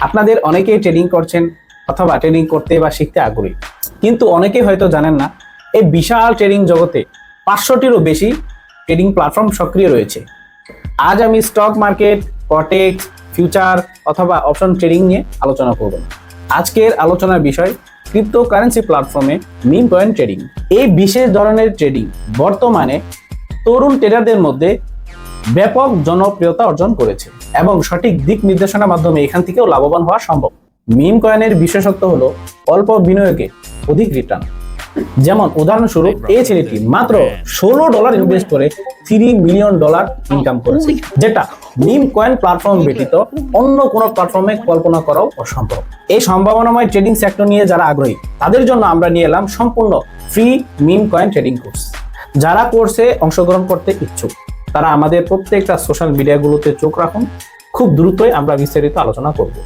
আপনাদের অনেকেই ট্রেডিং করছেন অথবা ট্রেডিং করতে বা শিখতে আগ্রহী, কিন্তু অনেকেই হয়তো জানেন না এই বিশাল ট্রেডিং জগতে 500টিরও বেশি ট্রেডিং প্ল্যাটফর্ম সক্রিয় রয়েছে। আজ আমি স্টক মার্কেট, কটেক্স, ফিউচার অথবা অপশন ট্রেডিং নিয়ে আলোচনা করব। আজকের আলোচনার বিষয় ক্রিপ্টোকারেন্সি প্ল্যাটফর্মে মিম কয়েন ট্রেডিং। এই বিশেষ ধরনের ট্রেডিং বর্তমানে তরুণ ট্রেডারদের মধ্যে ব্যাপক জনপ্রিয়তা অর্জন করেছে এবং সঠিক দিক নির্দেশনার মাধ্যমে এখান থেকেও লাভবান হওয়া সম্ভব। মিম কয়েনের বিশেষত্ব হলো অল্প বিনিয়োগে অধিক রিটার্ন। যেমন উদাহরণস্বরূপ এই ছেলেটি মাত্র $16 ইনভেস্ট করে $3 মিলিয়ন ইনকাম করেছে, যেটা মিম কয়েন প্ল্যাটফর্ম ব্যতীত অন্য কোনো প্ল্যাটফর্মে কল্পনা করাও অসম্ভব। এই সম্ভাবনাময় ট্রেডিং সেক্টর নিয়ে যারা আগ্রহী তাদের জন্য আমরা নিয়ে এলাম সম্পূর্ণ free meme coin trading course. যারা কোর্সে অংশগ্রহণ করতে ইচ্ছুক তারা আমাদের প্রত্যেকটা সোশ্যাল মিডিয়াগুলোতে চোখ রাখুন। খুব দ্রুতই আমরা বিস্তারিত আলোচনা করব।